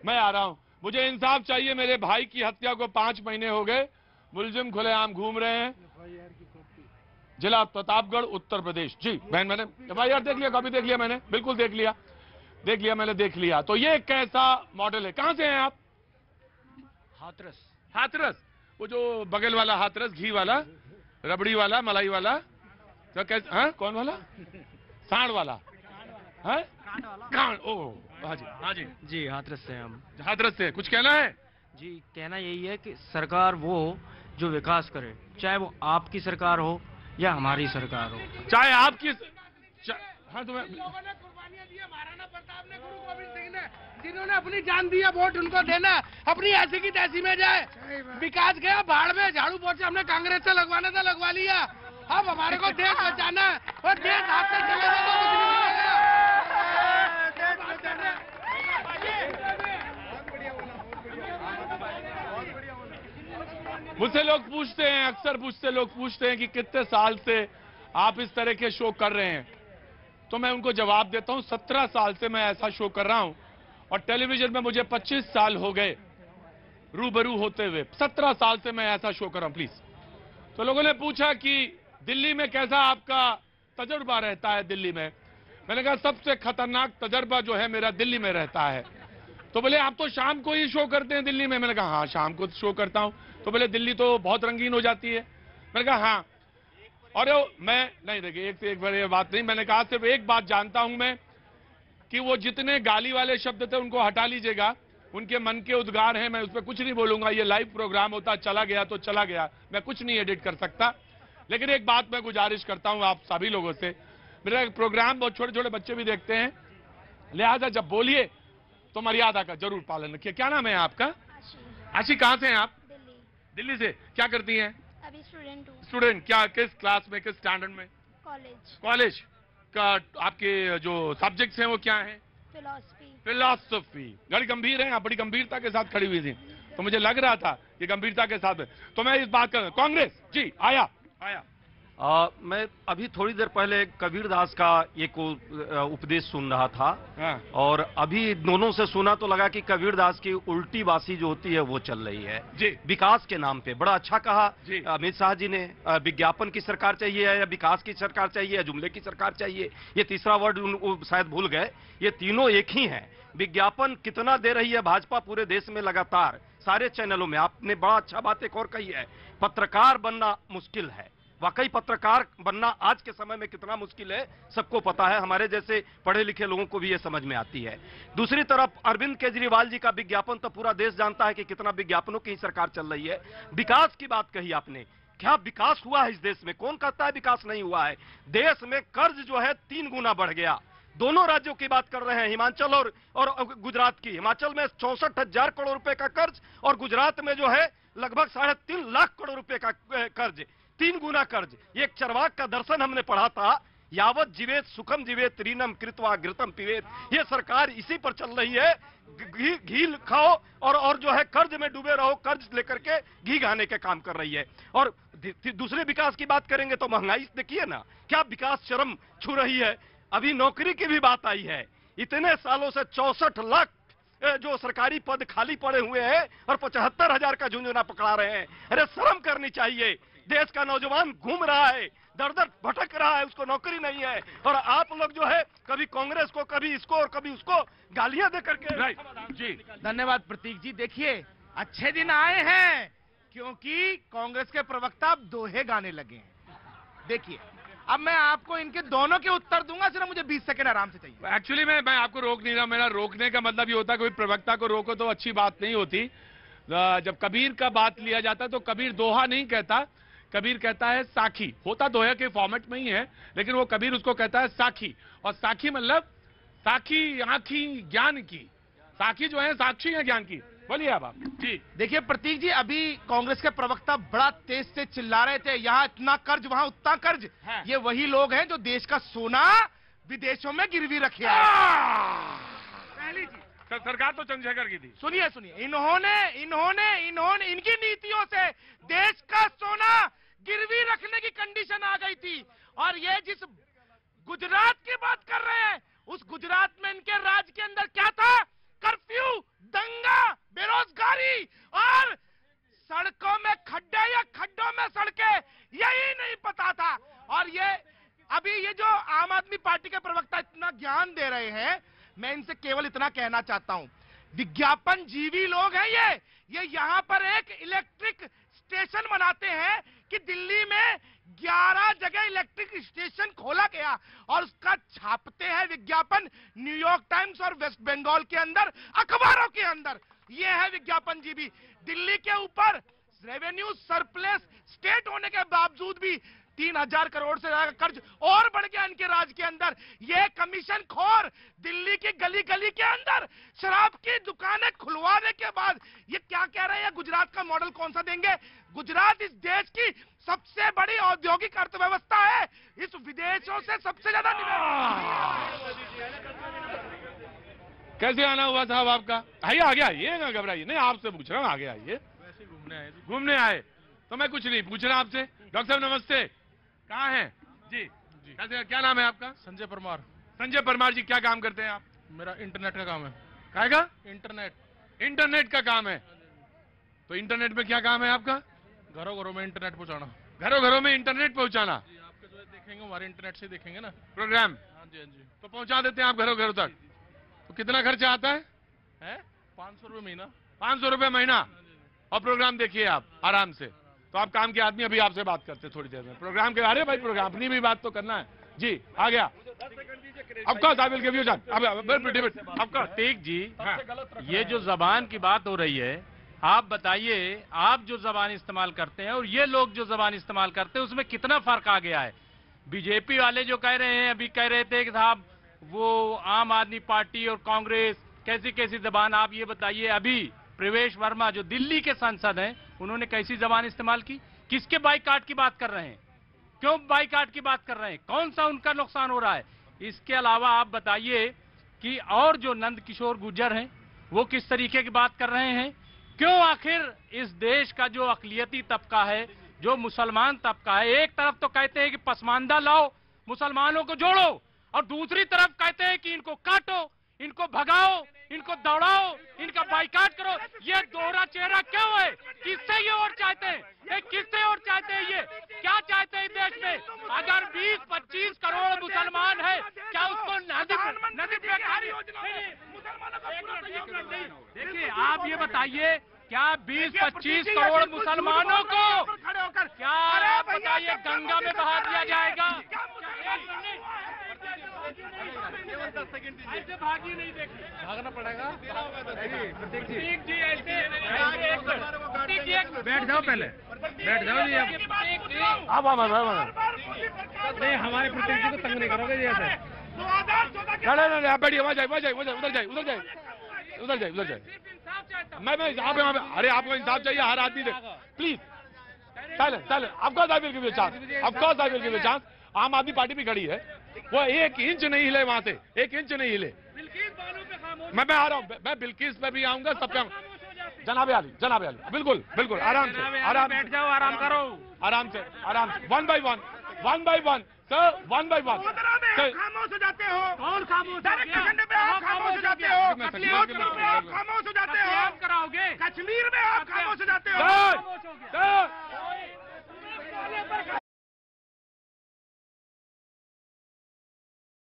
मैं आ रहा हूं। मुझे इंसाफ चाहिए। मेरे भाई की हत्या को 5 महीने हो गए। मुलजिम खुलेआम घूम रहे हैं। जिला प्रतापगढ़, उत्तर प्रदेश। जी बहन, मैंने FIR देख लिया, कभी देख लिया मैंने, बिल्कुल देख लिया, मैंने देख लिया। तो ये कैसा मॉडल है? कहां से हैं आप? हाथरस। हाथरस, वो जो बगल वाला हाथरस, घी वाला, रबड़ी वाला, मलाई वाला, तो कैसे? हाँ, कौन वाला? सांड वाला है? कांड। ओ हाँ जी, हाँ जी जी हाथरस से हम। हाथरस से कुछ कहना है? जी कहना यही है कि सरकार वो जो विकास करे, चाहे वो आपकी सरकार हो या हमारी सरकार हो। चाहे आपकी हाँ तो मैं लोगों ने कुर्बानियां दी है। महाराणा प्रताप ने, गुरु गोविंद सिंह ने, जिन्होंने अपनी जान दी है, वोट उनको देना। अपनी ऐसी की तैसी में जाए। विकास गया भाड़ में, झाड़ू पोछे हमने कांग्रेस से लगवाना था, लगवा लिया। अब हमारे को देश बचाना है और देश हाथ से चले जाए तो कुछ नहीं मिलेगा। मुझसे लोग पूछते हैं, अक्सर मुझसे लोग पूछते हैं कि कितने साल से आप इस तरह के शो कर रहे हैं। तो मैं उनको जवाब देता हूं, 17 साल से मैं ऐसा शो कर रहा हूं और टेलीविजन में मुझे 25 साल हो गए रूबरू होते हुए। 17 साल से मैं ऐसा शो कर रहा हूं। प्लीज। तो लोगों ने पूछा कि दिल्ली में कैसा आपका तजुर्बा रहता है? दिल्ली में मैंने कहा सबसे खतरनाक तजुर्बा जो है मेरा दिल्ली में रहता है। तो बोले आप तो शाम को ही शो करते हैं दिल्ली में? मैंने कहा हाँ, शाम को शो करता हूं। तो बोले दिल्ली तो बहुत रंगीन हो जाती है। मैंने कहा हाँ। और मैं नहीं, देखिए, एक से एक बार ये बात नहीं। मैंने कहा सिर्फ एक बात जानता हूं मैं कि वो जितने गाली वाले शब्द थे उनको हटा लीजिएगा। उनके मन के उद्गार हैं, मैं उस पर कुछ नहीं बोलूंगा। ये लाइव प्रोग्राम होता, चला गया तो चला गया, मैं कुछ नहीं एडिट कर सकता। लेकिन एक बात मैं गुजारिश करता हूं आप सभी लोगों से, मेरा प्रोग्राम बहुत छोटे छोटे बच्चे भी देखते हैं, लिहाजा जब बोलिए तो मर्यादा का जरूर पालन रखिए। क्या नाम है आपका? आशी। कहां से हैं आप? दिल्ली से। क्या करती हैं? अभी स्टूडेंट हूँ। स्टूडेंट? क्या, किस क्लास में, किस स्टैंडर्ड में? कॉलेज। कॉलेज का आपके जो सब्जेक्ट्स हैं वो क्या हैं? फिलॉसफी। बड़ी गंभीर है, आप बड़ी गंभीरता के साथ खड़ी हुई थी, तो मुझे लग रहा था कि गंभीरता के साथ। तो मैं इस बात कर, कांग्रेस जी आया। मैं अभी थोड़ी देर पहले कबीरदास का एक उपदेश सुन रहा था। हाँ। और अभी दोनों से सुना तो लगा कि कबीरदास की उल्टी बासी जो होती है वो चल रही है जी। विकास के नाम पे। बड़ा अच्छा कहा जी। अमित शाह जी ने, विज्ञापन की सरकार चाहिए या विकास की सरकार चाहिए या जुमले की सरकार चाहिए, ये तीसरा वर्ड शायद भूल गए। ये तीनों एक ही है। विज्ञापन कितना दे रही है भाजपा पूरे देश में लगातार सारे चैनलों में। आपने बड़ा अच्छा बात एक और कही है, पत्रकार बनना मुश्किल है। वाकई पत्रकार बनना आज के समय में कितना मुश्किल है सबको पता है, हमारे जैसे पढ़े लिखे लोगों को भी ये समझ में आती है। दूसरी तरफ अरविंद केजरीवाल जी का विज्ञापन तो पूरा देश जानता है कि कितना विज्ञापनों की सरकार चल रही है। विकास की बात कही आपने, क्या विकास हुआ है इस देश में? कौन कहता है विकास नहीं हुआ है? देश में कर्ज जो है 3 गुना बढ़ गया। दोनों राज्यों की बात कर रहे हैं, हिमाचल और गुजरात की। हिमाचल में 64,000 करोड़ रुपए का कर्ज और गुजरात में जो है लगभग 3.5 लाख करोड़ रुपए का कर्ज, 3 गुना कर्ज। ये एक चरवाक का दर्शन हमने पढ़ा था, यावत जीवेत सुखम जीवेत ऋणम कृत्वा घृतम पिवेत। ये सरकार इसी पर चल रही है, घी खाओ और जो है कर्ज में डूबे रहो, कर्ज लेकर के घी खाने के काम कर रही है। और दूसरे विकास की बात करेंगे तो महंगाई देखिए ना, क्या विकास चरम छू रही है। अभी नौकरी की भी बात आई है, इतने सालों से 64 लाख जो सरकारी पद खाली पड़े हुए हैं और 75,000 का झुंझुना पकड़ा रहे हैं। अरे शर्म करनी चाहिए। देश का नौजवान घूम रहा है, दर दर भटक रहा है, उसको नौकरी नहीं है, और आप लोग जो है कभी कांग्रेस को, कभी इसको और कभी उसको गालियां दे करके। जी धन्यवाद प्रतीक जी। देखिए अच्छे दिन आए हैं क्योंकि कांग्रेस के प्रवक्ता अब दोहे गाने लगे हैं। देखिए अब मैं आपको इनके दोनों के उत्तर दूंगा, सिर्फ मुझे 20 सेकंड आराम से चाहिए। एक्चुअली मैं आपको रोक नहीं रहा। मेरा रोकने का मतलब ये होता है कोई प्रवक्ता को रोको तो अच्छी बात नहीं होती। जब कबीर का बात लिया जाता है तो कबीर दोहा नहीं कहता, कबीर कहता है साखी। होता दोहे के फॉर्मेट में ही है, लेकिन वो कबीर उसको कहता है साखी। और साखी मतलब साखी आंखी ज्ञान की, साखी जो है साक्षी है ज्ञान की। बोलिए आप जी। देखिए प्रतीक जी, अभी कांग्रेस के प्रवक्ता बड़ा तेज से चिल्ला रहे थे, यहाँ इतना कर्ज वहाँ उतना कर्ज। ये वही लोग हैं जो देश का सोना विदेशों में गिरवी रखे हैं। पहली चीज सरकार तो चंद्रशेखर की थी। सुनिए सुनिए, इन्होंने इनकी नीतियों से देश का सोना गिरवी रखने की कंडीशन आ गई थी। और ये जिस गुजरात की बात कर रहे हैं, उस गुजरात में इनके राज के अंदर क्या था? कर्फ्यू, दंगा। सड़कों में खड्डे या खड्डों में सड़कें, यही नहीं पता था। और ये अभी ये जो आम आदमी पार्टी के प्रवक्ता इतना ज्ञान दे रहे हैं, मैं इनसे केवल इतना कहना चाहता हूं, विज्ञापन जीवी लोग हैं ये यहां पर एक इलेक्ट्रिक स्टेशन बनाते हैं कि दिल्ली में 11 जगह इलेक्ट्रिक स्टेशन खोला गया और उसका छापते हैं विज्ञापन न्यूयॉर्क टाइम्स और वेस्ट बंगाल के अंदर अखबारों के अंदर। ये है विज्ञापन जीवी। दिल्ली के ऊपर रेवेन्यू सरप्लस स्टेट होने के बावजूद भी 3000 करोड़ से ज्यादा कर्ज और बढ़ गया इनके राज के अंदर। ये कमीशन खोर दिल्ली की गली गली के अंदर शराब की दुकानें खुलवाने के बाद ये क्या कह रहे हैं, गुजरात का मॉडल कौन सा देंगे। गुजरात इस देश की सबसे बड़ी औद्योगिक अर्थव्यवस्था है, इस विदेशों से सबसे ज्यादा कैसे आना हुआ साहब आपका? आइए आगे आइए, ना घबराइए, नहीं आपसे पूछ रहा हूँ, आगे आइए। घूमने आए तो मैं कुछ नहीं पूछ रहा आपसे। डॉक्टर साहब नमस्ते, कहाँ हैं? जी जी, कैसे, क्या नाम है आपका? संजय परमार। संजय परमार जी, क्या काम करते हैं आप? मेरा इंटरनेट का काम है। काय का? इंटरनेट का काम है। तो इंटरनेट में क्या काम है आपका? घरों घरों में इंटरनेट पहुंचाना। घरों घरों में इंटरनेट पहुंचाना। आपके जो देखेंगे हमारे इंटरनेट से देखेंगे ना प्रोग्राम। हाँ जी हाँ जी। तो पहुंचा देते हैं आप घरों घरों तक। तो कितना खर्चा आता है? 500 रुपये महीना। 500 रुपये महीना। और प्रोग्राम देखिए आप आराम से। तो आप काम के आदमी, अभी आपसे बात करते थोड़ी देर में प्रोग्राम के। अरे भाई प्रोग्राम, अपनी भी बात तो करना है जी। आ गया of course, I will give you time. Of course ठीक जी। ये जो जबान की बात हो रही है, आप बताइए, आप जो जबान इस्तेमाल करते हैं और ये लोग जो जबान इस्तेमाल करते हैं, उसमें कितना फर्क आ गया है। बीजेपी वाले जो कह रहे हैं, अभी कह रहे थे कि साहब वो आम आदमी पार्टी और कांग्रेस कैसी कैसी जबान, आप ये बताइए। अभी प्रवेश वर्मा जो दिल्ली के सांसद हैं, उन्होंने कैसी जबान इस्तेमाल की? किसके बाइकाट की बात कर रहे हैं? क्यों बाइकाट की बात कर रहे हैं? कौन सा उनका नुकसान हो रहा है? इसके अलावा आप बताइए कि और जो नंद किशोर गुर्जर हैं, वो किस तरीके की बात कर रहे हैं? क्यों आखिर इस देश का जो अकलियती तबका है, जो मुसलमान तबका है, एक तरफ तो कहते हैं कि पसमानदा लाओ, मुसलमानों को जोड़ो, और दूसरी तरफ कहते हैं कि इनको काटो, इनको भगाओ, इनको दौड़ाओ, इनका बाइकाट करो। ये दोहरा चेहरा क्यों है? किससे ये और चाहते हैं? किससे और चाहते हैं? ये क्या चाहते हैं देश में? अगर 20-25 करोड़ मुसलमान है, क्या उसको देखिए, आप ये बताइए, क्या 20-25 करोड़ मुसलमानों को क्या आप बताइए गंगा में बहा दिया जाएगा? ऐसे भागी नहीं देखी, भागना पड़ेगा। प्रतीक जी ऐसे बैठ जाओ, पहले बैठ जाओ जी। आप नहीं, हमारे प्रतीक जी को तंग नहीं करोगे जी ऐसे। नहीं, आप बैठिए, वहाँ जाए, उधर जाए। मैं अरे आपको इंसाफ चाहिए हर आदमी से, please silent. Of course I will give you chance, of course I will give you chance. आम आदमी पार्टी भी खड़ी है, वो 1 इंच नहीं हिले वहां से, 1 इंच नहीं हिले। मैं आ रहा हूँ, मैं बिल्किस पे भी आऊंगा, सब पे। जनाबे आली, बिल्कुल आराम से बैठ जाओ, आराम करो, आराम से 1 by 1 सर, 1 by 1। खामोश हो जाते हो। कौन खामोश? खामोश हो जाते हो। खामोश हो जाते हो। कराओगे कश्मीर में आप खामोश हो जाते हो।